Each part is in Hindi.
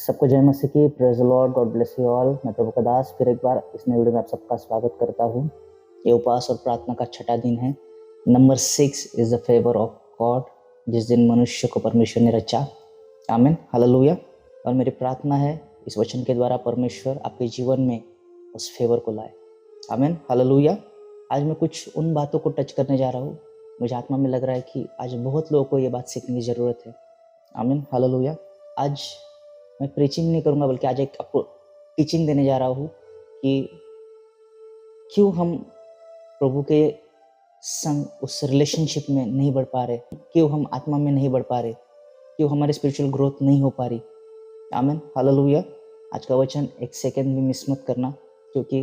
सबको जय मसीह की। Praise the Lord, God bless you all. मैं प्रभु का दास फिर एक बार इस नई वीडियो में आप सबका स्वागत करता हूँ। ये उपवास और प्रार्थना का छठा दिन है। Number 6 is the favour of God, जिस दिन मनुष्य को परमेश्वर ने रचा। आमीन, हालेलुया। और मेरी प्रार्थना है इस वचन के द्वारा परमेश्वर आपके जीवन में उस फेवर को लाए। आमीन, हालेलुया। आज मैं कुछ उन बातों को टच करने जा रहा हूँ। मुझे आत्मा में लग रहा है कि आज बहुत लोगों को ये बात सीखने की ज़रूरत है। आमीन, हालेलुया। आज मैं प्रीचिंग नहीं करूंगा, बल्कि आज एक आपको टीचिंग देने जा रहा हूँ कि क्यों हम प्रभु के संग उस रिलेशनशिप में नहीं बढ़ पा रहे, क्यों हम आत्मा में नहीं बढ़ पा रहे, क्यों हमारी स्पिरिचुअल ग्रोथ नहीं हो पा रही। आमीन, हालेलुया। आज का वचन एक सेकंड भी मिस मत करना, क्योंकि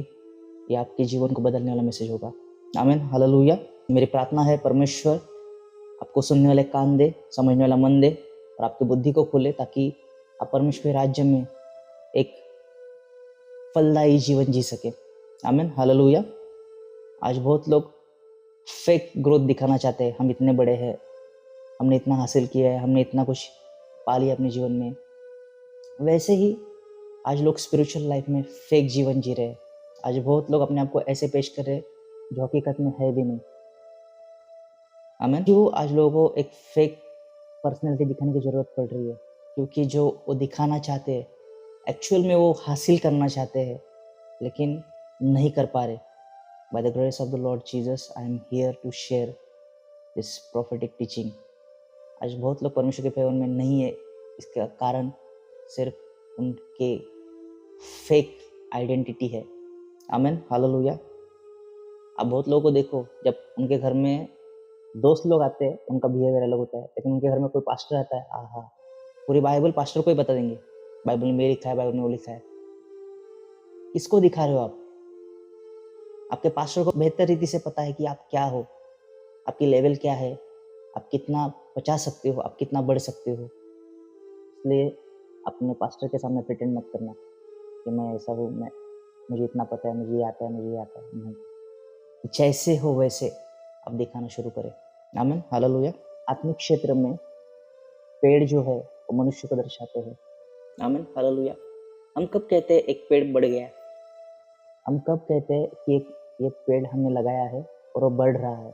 ये आपके जीवन को बदलने वाला मैसेज होगा। आमीन, हालेलुया। मेरी प्रार्थना है परमेश्वर आपको सुनने वाले कान दे, समझने वाला मन दे और आपकी बुद्धि को खोले, ताकि आप परमेश्वर के राज्य में एक फलदायी जीवन जी सके। आमीन, हालेलुया। आज बहुत लोग फेक ग्रोथ दिखाना चाहते हैं। हम इतने बड़े हैं, हमने इतना हासिल किया है, हमने इतना कुछ पा लिया अपने जीवन में। वैसे ही आज लोग स्पिरिचुअल लाइफ में फेक जीवन जी रहे हैं। आज बहुत लोग अपने आप को ऐसे पेश कर रहे हैं जो हकीकत में है भी नहीं। आमीन। क्यों आज लोगों को एक फेक पर्सनैलिटी दिखाने की जरूरत पड़ रही है? क्योंकि जो वो दिखाना चाहते हैं एक्चुअल में वो हासिल करना चाहते हैं, लेकिन नहीं कर पा रहे। By the grace of the Lord Jesus I am here to share this prophetic teaching. आज बहुत लोग परमेश्वर के फेवर में नहीं है, इसका कारण सिर्फ उनके फेक आइडेंटिटी है। आमीन, हालेलुया। आप बहुत लोगों को देखो, जब उनके घर में दोस्त लोग आते हैं उनका बिहेवियर अलग होता है, लेकिन उनके घर में कोई पास्टर आता है, आहा, पूरी बाइबल पास्टर को ही बता देंगे। बाइबल में ये लिखा है, बाइबल में वो लिखा है। किसको दिखा रहे हो आप? आपके पास्टर को बेहतर रीति से पता है कि आप क्या हो, आपकी लेवल क्या है, आप कितना बचा सकते हो, आप कितना बढ़ सकते हो। इसलिए अपने पास्टर के सामने प्रिटेंड मत करना कि मैं ऐसा हूँ, मुझे इतना पता है, मुझे ये आता है, मुझे ये आता है। नहीं, जैसे हो वैसे आप दिखाना शुरू करें। आमीन, हालेलुया। आत्मिक क्षेत्र में पेड़ जो है वो मनुष्य को दर्शाते हैं। आमीन, हालेलुया। हम कब कहते हैं एक पेड़ बढ़ गया? हम कब कहते हैं कि ये पेड़ हमने लगाया है और वो बढ़ रहा है?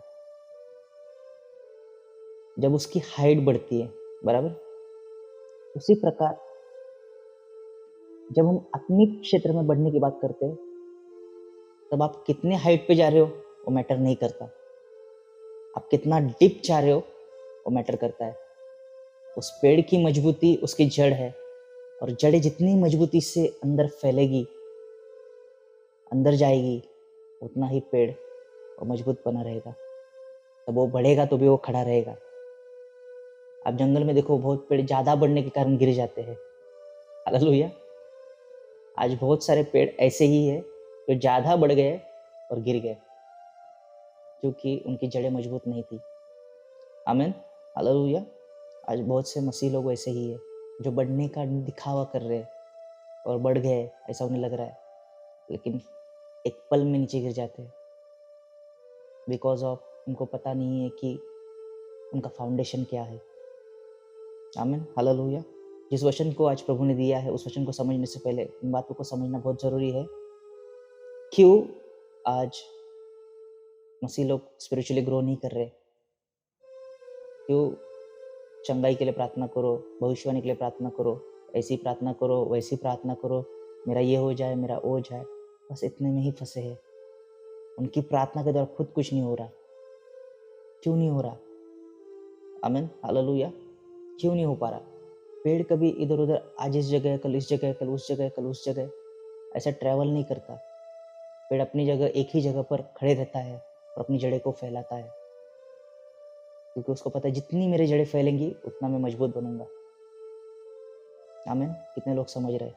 जब उसकी हाइट बढ़ती है, बराबर। उसी प्रकार जब हम आत्मिक क्षेत्र में बढ़ने की बात करते हैं, तब आप कितने हाइट पे जा रहे हो वो मैटर नहीं करता। आप कितना डीप जा रहे हो वो मैटर करता है। उस पेड़ की मजबूती उसकी जड़ है, और जड़ें जितनी मजबूती से अंदर फैलेगी, अंदर जाएगी, उतना ही पेड़ और मजबूत बना रहेगा। तब वो बढ़ेगा तो भी वो खड़ा रहेगा। आप जंगल में देखो, बहुत पेड़ ज्यादा बढ़ने के कारण गिर जाते हैं। हालेलुया। आज बहुत सारे पेड़ ऐसे ही है जो ज्यादा बढ़ गए और गिर गए, क्योंकि उनकी जड़ें मजबूत नहीं थी। आमीन, हालेलुया। आज बहुत से मसीह लोग ऐसे ही है जो बढ़ने का दिखावा कर रहे हैं और बढ़ गए ऐसा उन्हें लग रहा है, लेकिन एक पल में नीचे गिर जाते हैं, बिकॉज ऑफ उनको पता नहीं है कि उनका फाउंडेशन क्या है। आमीन, हालेलुया। जिस वचन को आज प्रभु ने दिया है, उस वचन को समझने से पहले इन बातों को समझना बहुत जरूरी है। क्यों आज मसीह लोग स्पिरिचुअली ग्रो नहीं कर रहे? क्यों चंगाई के लिए प्रार्थना करो, भविष्यवाणी के लिए प्रार्थना करो, ऐसी प्रार्थना करो, वैसी प्रार्थना करो, मेरा ये हो जाए, मेरा वो हो जाए, बस इतने में ही फंसे हैं। उनकी प्रार्थना के द्वारा खुद कुछ नहीं हो रहा। क्यों नहीं हो रहा? आमीन, हालेलुया। क्यों नहीं हो पा रहा? पेड़ कभी इधर उधर, आज इस जगह, कल इस जगह, कल उस जगह, कल उस जगह, ऐसा ट्रैवल नहीं करता। पेड़ अपनी जगह, एक ही जगह पर खड़े रहता है और अपनी जड़ें को फैलाता है, क्योंकि उसको पता है जितनी मेरी जड़ें फैलेंगी उतना मैं मजबूत बनूंगा। आमीन। कितने लोग समझ रहे?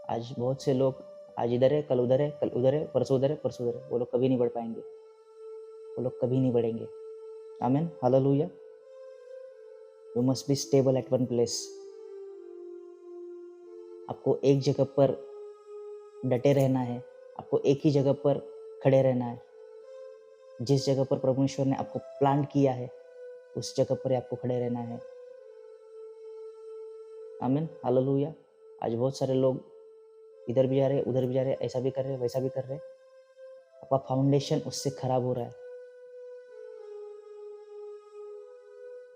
आज बहुत से लोग आज इधर है, कल उधर है, कल उधर है, परसों उधर है, परसों उधर है। वो लोग कभी नहीं बढ़ पाएंगे, वो लोग कभी नहीं बढ़ेंगे। आमीन, hallelujah. You must be stable at one place. आपको एक जगह पर डटे रहना है, आपको एक ही जगह पर खड़े रहना है। जिस जगह पर परमेश्वर ने आपको प्लांट किया है, उस जगह पर आपको खड़े रहना है। आमीन, हालेलुया। आज बहुत सारे लोग इधर भी जा रहे हैं, उधर भी जा रहे हैं, ऐसा भी कर रहे हैं, वैसा भी कर रहे हैं। आपका फाउंडेशन उससे खराब हो रहा है।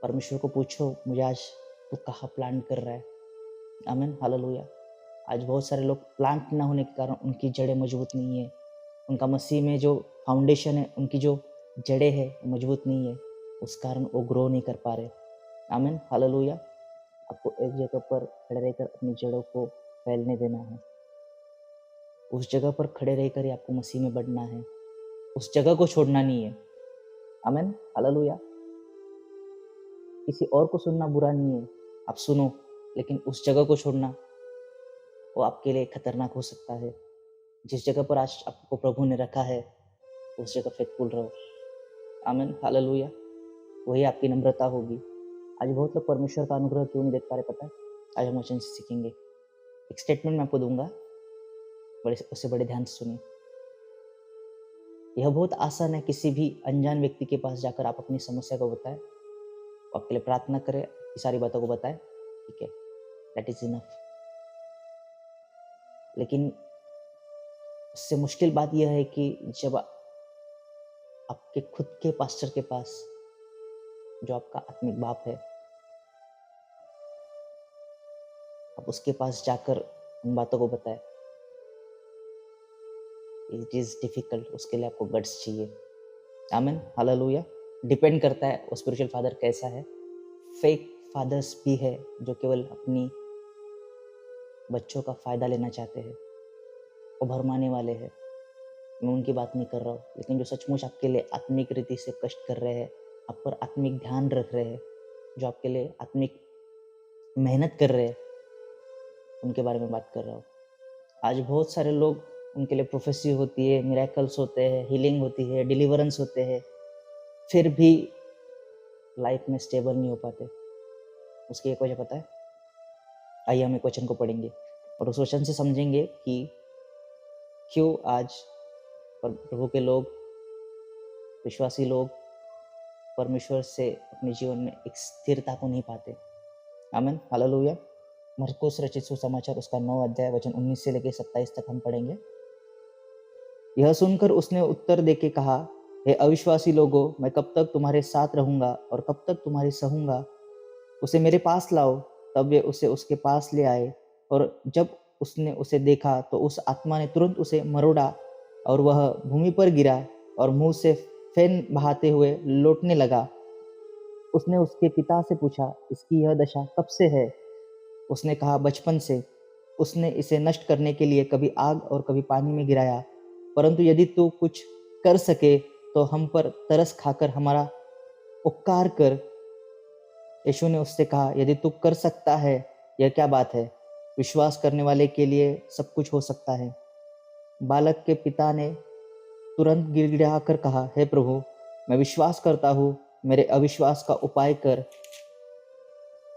परमेश्वर को पूछो, मुझे आज तू कहाँ प्लांट कर रहा है? आमीन, हालेलुया। आज बहुत सारे लोग प्लांट ना होने के कारण उनकी जड़ें मजबूत नहीं है। उनका मसीह में जो फाउंडेशन है, उनकी जो जड़ें है मजबूत नहीं है, उस कारण वो ग्रो नहीं कर पा रहे। आमीन, हालेलुया। आपको एक जगह पर खड़े रहकर अपनी जड़ों को फैलने देना है। उस जगह पर खड़े रहकर ही आपको मसीह में बढ़ना है। उस जगह को छोड़ना नहीं है। आमीन, हालेलुया। किसी और को सुनना बुरा नहीं है, आप सुनो, लेकिन उस जगह को छोड़ना वो आपके लिए खतरनाक हो सकता है। जिस जगह पर आज आपको प्रभु ने रखा है, उस जगह फेथफुल रहो। आमीन, हालेलुया। वही आपकी नम्रता होगी। आज बहुत लोग परमेश्वर का अनुग्रह क्यों नहीं देख पा रहे, पता है? आज हम वचन से सीखेंगे। एक स्टेटमेंट मैं आपको दूंगा, उसे बड़े ध्यान से सुनिए। यह बहुत आसान है, किसी भी अनजान व्यक्ति के पास जाकर आप अपनी समस्या को बताएं, वो आपके लिए प्रार्थना करे, ये सारी बातों को बताएं, ठीक है, दैट इज इनफ। लेकिन उससे मुश्किल बात यह है कि जब आपके खुद के पास्टर के पास, जो आपका आत्मिक बाप है, आप उसके पास जाकर उन बातों को बताएं, इट इज डिफिकल्ट। उसके लिए आपको गट्स चाहिए। आमीन, हालेलुया। डिपेंड करता है वो स्पिरिचुअल फादर कैसा है। फेक फादर्स भी है जो केवल अपनी बच्चों का फायदा लेना चाहते हैं, वो भरमाने वाले हैं। मैं उनकी बात नहीं कर रहा हूँ, लेकिन जो सचमुच आपके लिए आत्मिक रीति से कष्ट कर रहे हैं, आप पर आत्मिक ध्यान रख रहे हैं, जो आपके लिए आत्मिक मेहनत कर रहे हैं, उनके बारे में बात कर रहा हूँ। आज बहुत सारे लोग, उनके लिए प्रोफेसी होती है, मिरेकल्स होते हैं, हीलिंग होती है, डिलीवरेंस होते हैं, फिर भी लाइफ में स्टेबल नहीं हो पाते। उसकी एक वजह पता है? आइए हम एक वचन को पढ़ेंगे और उस वचन से समझेंगे कि क्यों आज प्रभु के लोग, विश्वासी लोग परमेश्वर से अपने जीवन में एक स्थिरता को नहीं पाते। आमीन, हालेलुया। मरकुस रचित सुसमाचार उसका 9 अध्याय वचन 19 से लेकर 27 तक हम पढ़ेंगे। यह सुनकर उसने उत्तर देके कहा, हे अविश्वासी लोगों, मैं कब तक तुम्हारे साथ रहूंगा और कब तक तुम्हारी सहूंगा? उसे मेरे पास लाओ। तब वे उसे उसके पास ले आए, और जब उसने उसे देखा तो उस आत्मा ने तुरंत उसे मरोड़ा और वह भूमि पर गिरा और मुंह से फेन बहाते हुए लौटने लगा। उसने उसके पिता से पूछा, इसकी यह दशा कब से है? उसने कहा, बचपन से। उसने इसे नष्ट करने के लिए कभी आग और कभी पानी में गिराया। परंतु यदि तू कुछ कर सके तो हम पर तरस खाकर हमारा उपकार कर। यीशु ने उससे कहा, यदि तू कर सकता है, यह क्या बात है? विश्वास करने वाले के लिए सब कुछ हो सकता है। बालक के पिता ने तुरंत गिड़गिड़ाकर कहा, हे प्रभु, मैं विश्वास करता हूँ, मेरे अविश्वास का उपाय कर।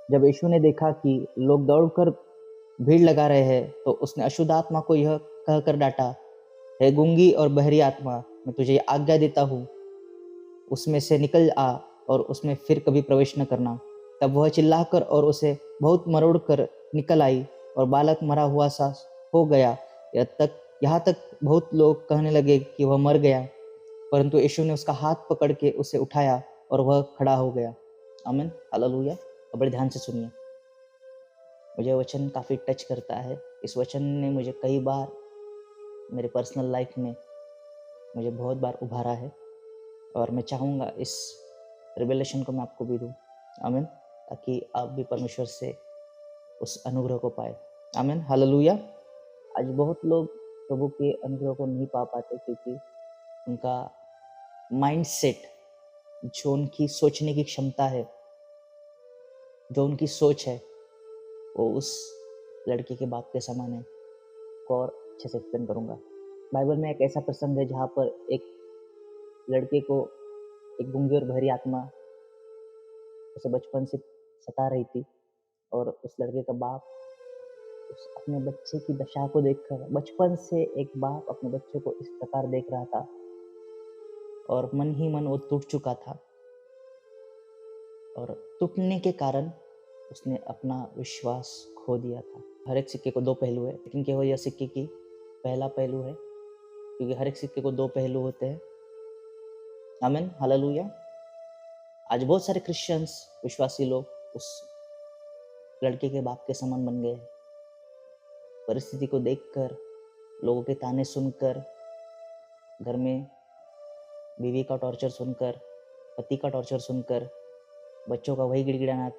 जब यीशु ने देखा कि लोग दौड़कर भीड़ लगा रहे हैं, तो उसने अशुद्ध आत्मा को यह कहकर डांटा, हे गूंगी और बहरी आत्मा, मैं तुझे आज्ञा देता हूँ, उसमें से निकल आ और उसमें फिर कभी प्रवेश न करना। तब वह चिल्लाकर और उसे बहुत मरोड़ कर निकल आई, और बालक मरा हुआ सा हो गया। यहाँ तक बहुत लोग कहने लगे कि वह मर गया, परंतु यीशु ने उसका हाथ पकड़ के उसे उठाया और वह खड़ा हो गया। आमीन, हालेलुया। अब बड़े ध्यान से सुनिए, मुझे वचन काफ़ी टच करता है। इस वचन ने मुझे कई बार मेरे पर्सनल लाइफ में मुझे बहुत बार उभारा है, और मैं चाहूँगा इस रिवेलेशन को मैं आपको भी दूँ। आमीन, ताकि आप भी परमेश्वर से उस अनुग्रह को पाए। आमीन, हालेलुया। आज बहुत लोग प्रभु के अनुग्रह को नहीं पा पाते क्योंकि उनका माइंडसेट, जो उनकी सोचने की क्षमता है, जो उनकी सोच है, वो उस लड़के के बाप के समान है। को और अच्छे से एक्सप्लेन करूँगा। बाइबल में एक ऐसा प्रसंग है जहाँ पर एक लड़के को एक गूंगी और बहरी आत्मा उसे बचपन से सता रही थी, और उस लड़के का बाप उस अपने बच्चे की दशा को देखकर, बचपन से एक बाप अपने बच्चे को इस प्रकार देख रहा था, और मन ही मन वो टूट चुका था। और टूटने के कारण उसने अपना विश्वास खो दिया था। हर एक सिक्के को दो पहलू है, लेकिन केवल यह सिक्के की पहला पहलू है, क्योंकि हर एक सिक्के को दो पहलू होते हैं। आमीन, हालेलुया। आज बहुत सारे क्रिश्चियंस, विश्वासी लोग उस लड़के के बाप के समान बन गए हैं। परिस्थिति को देखकर, लोगों के ताने सुनकर, घर में बीवी का टॉर्चर सुनकर, पति का टॉर्चर सुनकर, बच्चों का वही गिड़गिड़ाना,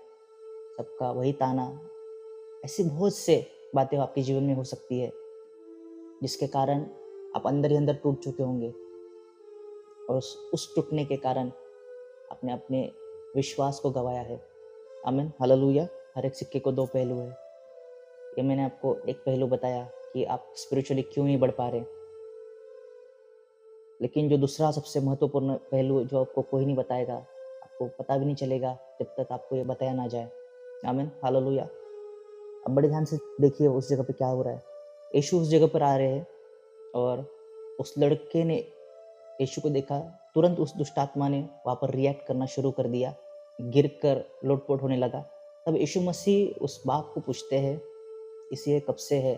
सबका वही ताना, ऐसी बहुत से बातें आपके जीवन में हो सकती है जिसके कारण आप अंदर ही अंदर टूट चुके होंगे, और उस टूटने के कारण आपने अपने विश्वास को गवाया है। आमीन, हालेलुया। हर एक सिक्के को दो पहलू है। ये मैंने आपको एक पहलू बताया कि आप स्पिरिचुअली क्यों नहीं बढ़ पा रहे, लेकिन जो दूसरा सबसे महत्वपूर्ण पहलू जो आपको कोई नहीं बताएगा, आपको पता भी नहीं चलेगा जब तक आपको ये बताया ना जाए। आमीन, हालेलुया। अब बड़े ध्यान से देखिए उस जगह पे क्या हो रहा है। यीशु उस जगह पर आ रहे हैं और उस लड़के ने यीशु को देखा, तुरंत उस दुष्ट आत्मा ने वहाँ पर रिएक्ट करना शुरू कर दिया, गिरकर लोटपोट होने लगा। तब यीशु मसीह उस बाप को पूछते हैं, इसे कब से है?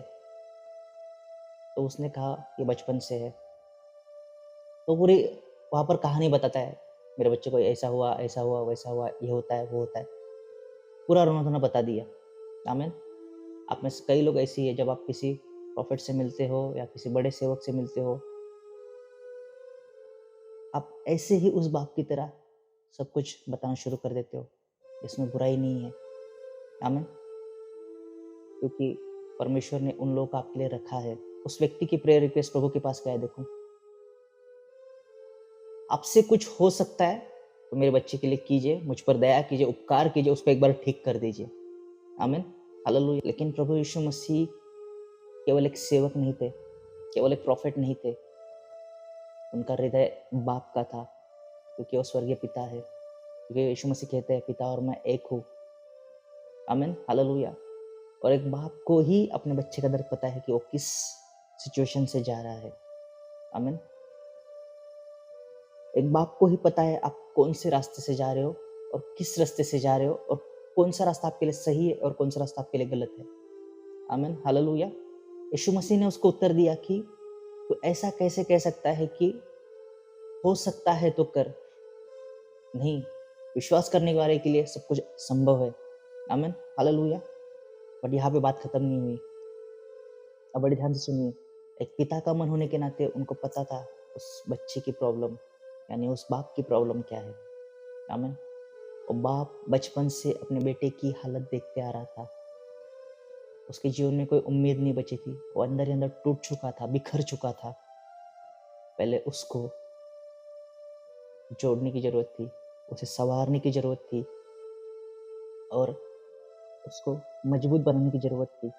तो उसने कहा ये बचपन से है। तो पूरी वहाँ पर कहानी बताता है, मेरे बच्चे को ऐसा हुआ, वैसा हुआ, ये होता है, वो होता है। पूरा रोना-धोना बता दिया। आमीन। आप में से कई लोग ऐसे ही है, जब आप किसी प्रॉफिट से मिलते हो या किसी बड़े सेवक से मिलते हो, आप ऐसे ही उस बाप की तरह सब कुछ बताना शुरू कर देते हो। इसमें बुराई नहीं है। आमीन। क्योंकि परमेश्वर ने उन लोगों को आपके लिए रखा है। उस व्यक्ति की प्रेयर रिक्वेस्ट प्रभु के पास क्या है देखो। आपसे कुछ हो सकता है तो मेरे बच्चे के लिए कीजिए, मुझ पर दया कीजिए, उपकार कीजिए, उसको एक बार ठीक कर दीजिए। आमीन, हालेलुया। लेकिन प्रभु यीशु मसीह केवल एक सेवक नहीं थे, केवल एक प्रॉफिट नहीं थे। उनका हृदय बाप का था, क्योंकि वो स्वर्गीय पिता है। क्योंकि यीशु मसीह कहते हैं पिता और मैं एक हूँ। आमीन, हालेलुया। और एक बाप को ही अपने बच्चे का दर्द पता है कि वो किस सिचुएशन से जा रहा है। आमीन। एक बाप को ही पता है आप कौन से रास्ते से जा रहे हो और किस रास्ते से जा रहे हो, और कौन सा रास्ता आपके लिए सही है और कौन सा रास्ता आपके लिए गलत है। आमीन, हालेलुया। यीशु मसीह ने उसको उत्तर दिया कि तू ऐसा कैसे कह सकता है कि हो सकता है तो कर। नहीं, विश्वास करने वाले के लिए सब कुछ संभव है। आमीन, हालेलुया। बट यहाँ पे बात खत्म नहीं हुई। अब बड़े ध्यान से सुनिए। एक पिता का मन होने के नाते उनको पता था उस बच्चे की प्रॉब्लम, यानी उस बाप की प्रॉब्लम क्या है। आमीन। और बाप बचपन से अपने बेटे की हालत देखते आ रहा था। उसके जीवन में कोई उम्मीद नहीं बची थी। वो अंदर ही अंदर टूट चुका था, बिखर चुका था। पहले उसको जोड़ने की ज़रूरत थी, उसे सँवारने की ज़रूरत थी और उसको मजबूत बनाने की ज़रूरत थी।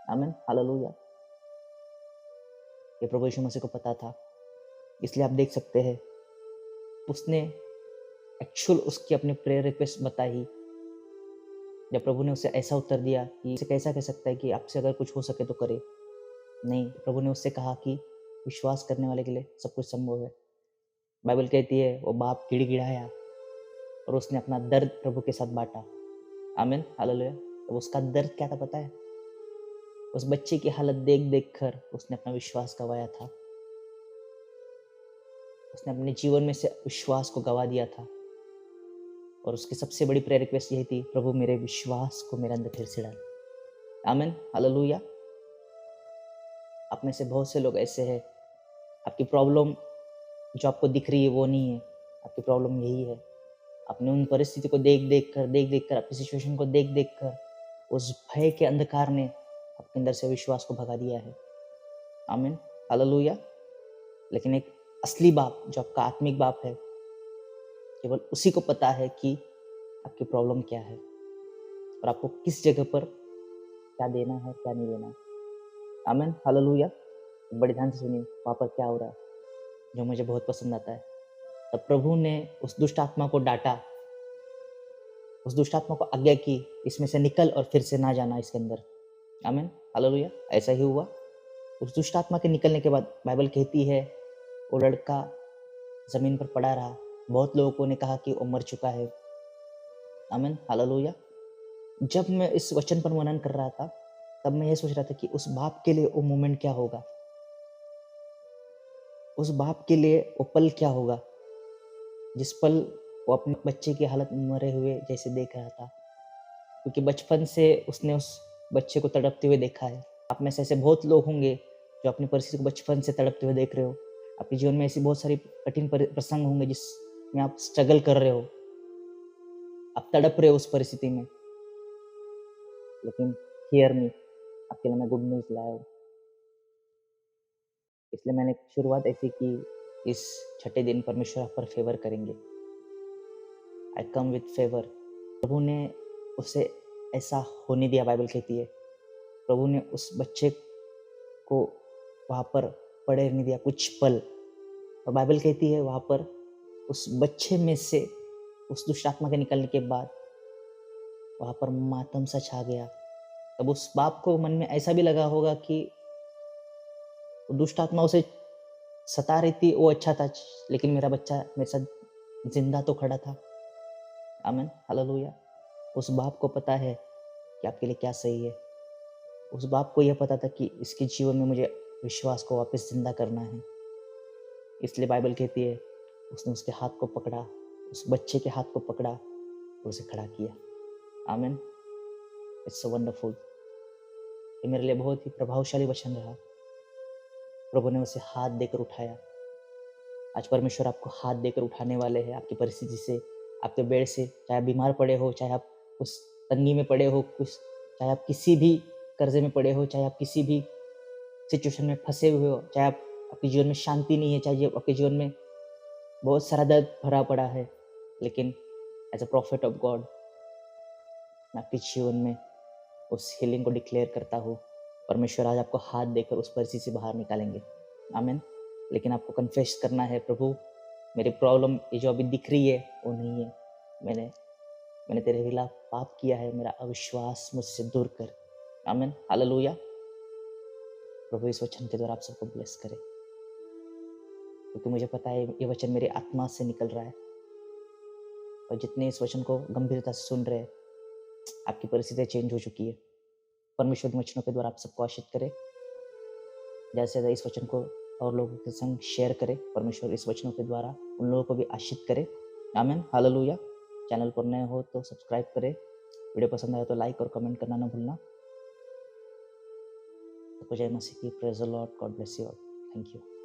आमीन, हालेलुया। ये प्रभु यीशु मसीह को पता था। इसलिए आप देख सकते हैं, उसने एक्चुअल उसकी अपनी प्रेयर रिक्वेस्ट बताई। जब प्रभु ने उसे ऐसा उत्तर दिया कि इसे कैसा कह सकता है कि आपसे अगर कुछ हो सके तो करे। नहीं, प्रभु ने उससे कहा कि विश्वास करने वाले के लिए सब कुछ संभव है। बाइबल कहती है वो बाप गिड़गिड़ाया और उसने अपना दर्द प्रभु के साथ बाँटा। आमीन, हालेलुया। अब उसका दर्द क्या था पता है? उस बच्चे की हालत देख-देख कर उसने अपना विश्वास गँवाया था। उसने अपने जीवन में से विश्वास को गँवा दिया था और उसकी सबसे बड़ी प्रेयर रिक्वेस्ट यही थी, प्रभु मेरे विश्वास को मेरे अंदर फिर से डाल। आमीन, हालेलुया। आप में से बहुत से लोग ऐसे हैं, आपकी प्रॉब्लम जो आपको दिख रही है वो नहीं है, आपकी प्रॉब्लम यही है। आपने उन परिस्थिति को देख-देख कर, आपकी सिचुएशन को देख-देख कर, उस भय के अंधकार ने आपके अंदर से विश्वास को भगा दिया है। आमीन, हालेलुया। लेकिन एक असली बाप, जो आपका आत्मिक बाप है, केवल उसी को पता है कि आपकी प्रॉब्लम क्या है और आपको किस जगह पर क्या देना है, क्या नहीं देना है। आमीन, हालेलुया। बड़े ध्यान से सुनिए, वहाँ पर क्या हो रहा है, जो मुझे बहुत पसंद आता है। तब प्रभु ने उस दुष्ट आत्मा को डाँटा, उस दुष्ट आत्मा को आज्ञा की, इसमें से निकल और फिर से ना जाना इसके अंदर। आमीन, हालेलुया। ऐसा ही हुआ। उस दुष्ट आत्मा के निकलने के बाद बाइबल कहती है, वो लड़का ज़मीन पर पड़ा रहा। बहुत लोगों ने कहा कि वो मर चुका है। आमीन, हालेलुया। जब मैं इस वचन पर मनन कर रहा था, तब मैं ये सोच रहा था कि उस बाप के लिए वो मोमेंट क्या होगा, उस बाप के लिए वो पल क्या होगा, जिस पल वो अपने बच्चे की हालत मरे हुए जैसे देख रहा था, क्योंकि बचपन से उसने उस बच्चे को तड़पते हुए देखा है। आप में से ऐसे बहुत लोग होंगे जो अपनी परिस्थिति को बचपन से तड़पते हुए देख रहे हो। आपके जीवन में ऐसी बहुत सारी कठिन प्रसंग होंगे जिसमें आप स्ट्रगल कर रहे हो, आप तड़प रहे हो उस परिस्थिति में। लेकिन हियर मी, आपके लिए मैं गुड न्यूज़ लाया हूँ। इसलिए मैंने शुरुआत ऐसी की, इस छठे दिन परमेश्वर आप पर फेवर करेंगे। आई कम विथ फेवर। प्रभु ने उसे ऐसा होने दिया, बाइबल कहती है। प्रभु ने उस बच्चे को वहाँ पर पड़े रहने दिया कुछ पल, और बाइबल कहती है वहाँ पर उस बच्चे में से उस दुष्ट आत्मा के निकलने के बाद वहाँ पर मातम सा छा गया। तब उस बाप को मन में ऐसा भी लगा होगा कि वो दुष्ट आत्मा उसे सता रही थी, वो अच्छा था, लेकिन मेरा बच्चा मेरे साथ जिंदा तो खड़ा था। आमीन, हालेलुया। उस बाप को पता है कि आपके लिए क्या सही है। उस बाप को यह पता था कि इसके जीवन में मुझे विश्वास को वापस जिंदा करना है। इसलिए बाइबल कहती है उसने उसके हाथ को पकड़ा, उस बच्चे के हाथ को पकड़ा और उसे खड़ा किया। आमीन। It's so wonderful. ये मेरे लिए बहुत ही प्रभावशाली वचन रहा। प्रभु ने उसे हाथ देकर उठाया। आज परमेश्वर आपको हाथ देकर उठाने वाले हैं आपकी परिस्थिति से, आपके बेड से। चाहे आप बीमार पड़े हो, चाहे आप उस तंगी में पड़े हो, चाहे आप किसी भी कर्जे में पड़े हो, चाहे आप किसी भी सिचुएशन में फंसे हुए हो, चाहे आपके जीवन में शांति नहीं है, चाहे आपके जीवन में बहुत सारा दर्द भरा पड़ा है, लेकिन as a prophet of God मैं आपके जीवन में उस हीलिंग को डिक्लेयर करता हूँ। परमेश्वर आज आपको हाथ देकर उस परिस्थिति से बाहर निकालेंगे। आमीन। लेकिन आपको कन्फेस करना है, प्रभु मेरी प्रॉब्लम ये जो अभी दिख रही है वो नहीं है। मैंने तेरे खिलाफ पाप किया है, मेरा अविश्वास मुझसे दूर कर। आमीन, हालेलुया। प्रभु इस वचन के द्वारा आप सबको ब्लेस करे, क्योंकि मुझे पता है ये वचन मेरी आत्मा से निकल रहा है, और जितने इस वचन को गंभीरता से सुन रहे हैं, आपकी परिस्थितियाँ चेंज हो चुकी है। परमेश्वर इन वचनों के द्वारा आप सबको आशीष करे। ज़्यादा से ज़्यादा इस वचन को और लोगों के संग शेयर करें। परमेश्वर इस वचनों के द्वारा उन लोगों को भी आशीष करे। आमीन, हालेलुया। चैनल पर नए हो तो सब्सक्राइब करें। वीडियो पसंद आए तो लाइक और कमेंट करना ना भूलना। तो जय मसीह की। Praise the Lord. God bless you all. Thank you.